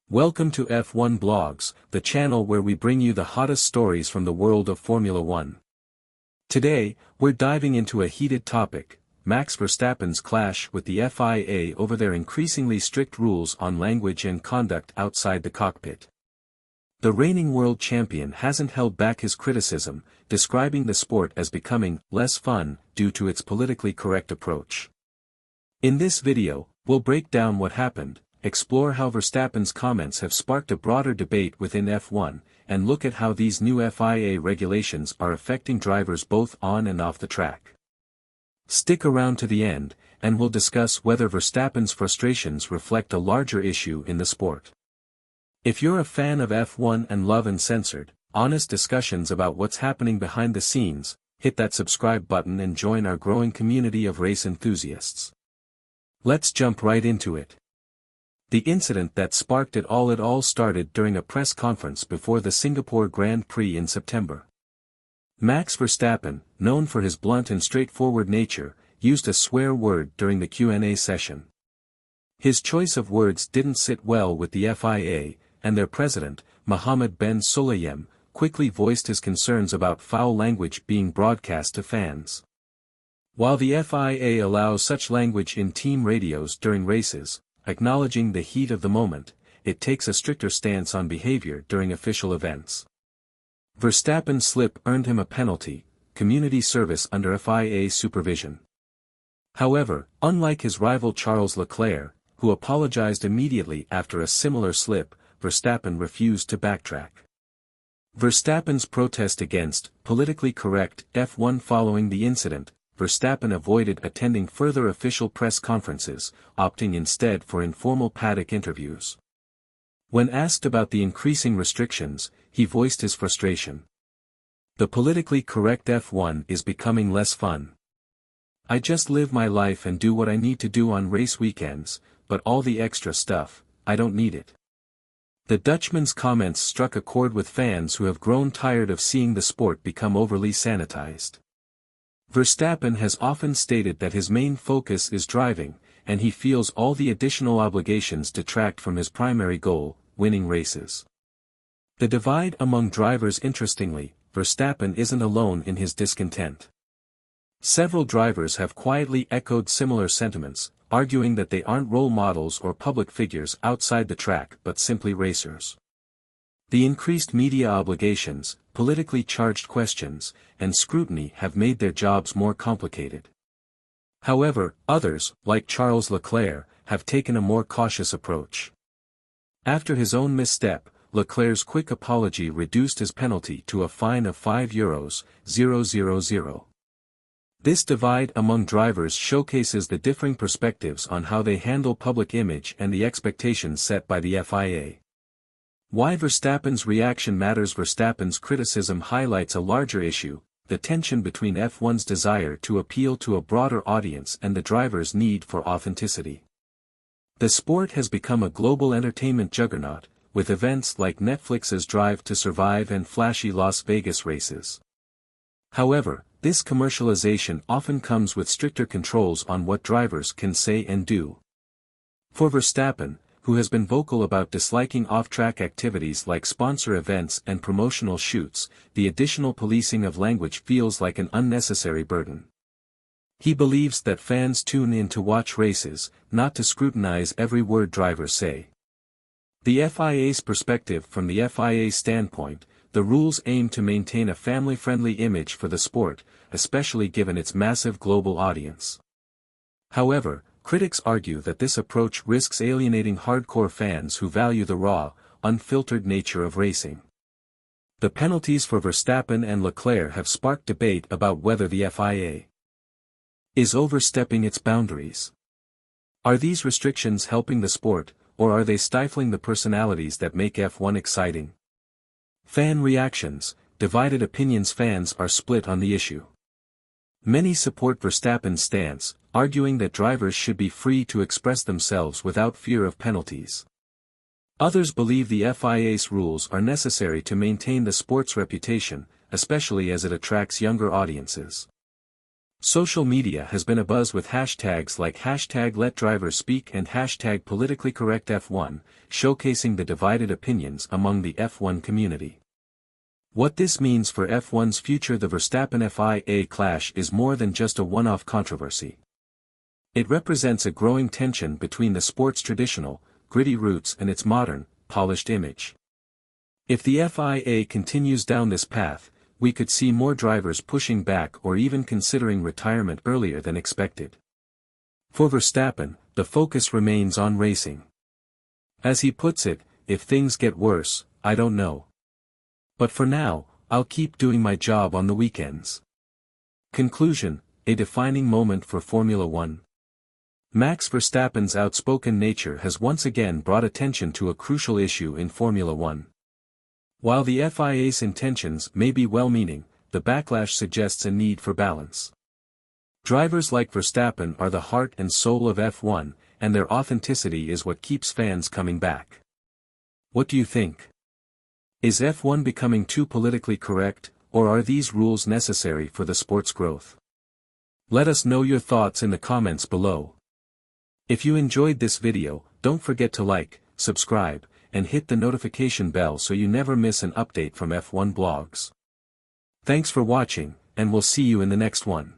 Welcome to F1 Blogs, the channel where we bring you the hottest stories from the world of Formula One. Today, we're diving into a heated topic, Max Verstappen's clash with the FIA over their increasingly strict rules on language and conduct outside the cockpit. The reigning world champion hasn't held back his criticism, describing the sport as becoming less fun due to its politically correct approach. In this video, we'll break down what happened, explore how Verstappen's comments have sparked a broader debate within F1, and look at how these new FIA regulations are affecting drivers both on and off the track. Stick around to the end, and we'll discuss whether Verstappen's frustrations reflect a larger issue in the sport. If you're a fan of F1 and love uncensored, honest discussions about what's happening behind the scenes, hit that subscribe button and join our growing community of race enthusiasts. Let's jump right into it. The incident that sparked it all started during a press conference before the Singapore Grand Prix in September. Max Verstappen, known for his blunt and straightforward nature, used a swear word during the Q&A session. His choice of words didn't sit well with the FIA, and their president, Mohammed Ben Sulayem, quickly voiced his concerns about foul language being broadcast to fans. While the FIA allows such language in team radios during races, acknowledging the heat of the moment, it takes a stricter stance on behavior during official events. Verstappen's slip earned him a penalty, community service under FIA supervision. However, unlike his rival Charles Leclerc, who apologized immediately after a similar slip, Verstappen refused to backtrack. Verstappen's protest against politically correct F1 following the incident, Verstappen avoided attending further official press conferences, opting instead for informal paddock interviews. When asked about the increasing restrictions, he voiced his frustration. "The politically correct F1 is becoming less fun. I just live my life and do what I need to do on race weekends, but all the extra stuff, I don't need it." The Dutchman's comments struck a chord with fans who have grown tired of seeing the sport become overly sanitized. Verstappen has often stated that his main focus is driving, and he feels all the additional obligations detract from his primary goal, winning races. The divide among drivers. Interestingly, Verstappen isn't alone in his discontent. Several drivers have quietly echoed similar sentiments, arguing that they aren't role models or public figures outside the track but simply racers. The increased media obligations, politically charged questions, and scrutiny have made their jobs more complicated. However, others, like Charles Leclerc, have taken a more cautious approach. After his own misstep, Leclerc's quick apology reduced his penalty to a fine of €5,000. This divide among drivers showcases the differing perspectives on how they handle public image and the expectations set by the FIA. Why Verstappen's reaction matters. Verstappen's criticism highlights a larger issue, the tension between F1's desire to appeal to a broader audience and the driver's need for authenticity. The sport has become a global entertainment juggernaut, with events like Netflix's Drive to Survive and flashy Las Vegas races. However, this commercialization often comes with stricter controls on what drivers can say and do. For Verstappen, who has been vocal about disliking off-track activities like sponsor events and promotional shoots, the additional policing of language feels like an unnecessary burden. He believes that fans tune in to watch races, not to scrutinize every word drivers say. The FIA's perspective. From the FIA's standpoint, the rules aim to maintain a family-friendly image for the sport, especially given its massive global audience. However, critics argue that this approach risks alienating hardcore fans who value the raw, unfiltered nature of racing. The penalties for Verstappen and Leclerc have sparked debate about whether the FIA is overstepping its boundaries. Are these restrictions helping the sport, or are they stifling the personalities that make F1 exciting? Fan reactions. Divided opinions. Fans are split on the issue. Many support Verstappen's stance, arguing that drivers should be free to express themselves without fear of penalties. Others believe the FIA's rules are necessary to maintain the sport's reputation, especially as it attracts younger audiences. Social media has been abuzz with hashtags like hashtag Let Drivers Speak and hashtag Politically Correct F1, showcasing the divided opinions among the F1 community. What this means for F1's future. The Verstappen FIA clash is more than just a one-off controversy. It represents a growing tension between the sport's traditional, gritty roots and its modern, polished image. If the FIA continues down this path, we could see more drivers pushing back or even considering retirement earlier than expected. For Verstappen, the focus remains on racing. As he puts it, if things get worse, I don't know. But for now, I'll keep doing my job on the weekends. Conclusion: a defining moment for Formula One. Max Verstappen's outspoken nature has once again brought attention to a crucial issue in Formula One. While the FIA's intentions may be well-meaning, the backlash suggests a need for balance. Drivers like Verstappen are the heart and soul of F1, and their authenticity is what keeps fans coming back. What do you think? Is F1 becoming too politically correct, or are these rules necessary for the sport's growth? Let us know your thoughts in the comments below. If you enjoyed this video, don't forget to like, subscribe, and hit the notification bell so you never miss an update from F1 blogs. Thanks for watching, and we'll see you in the next one.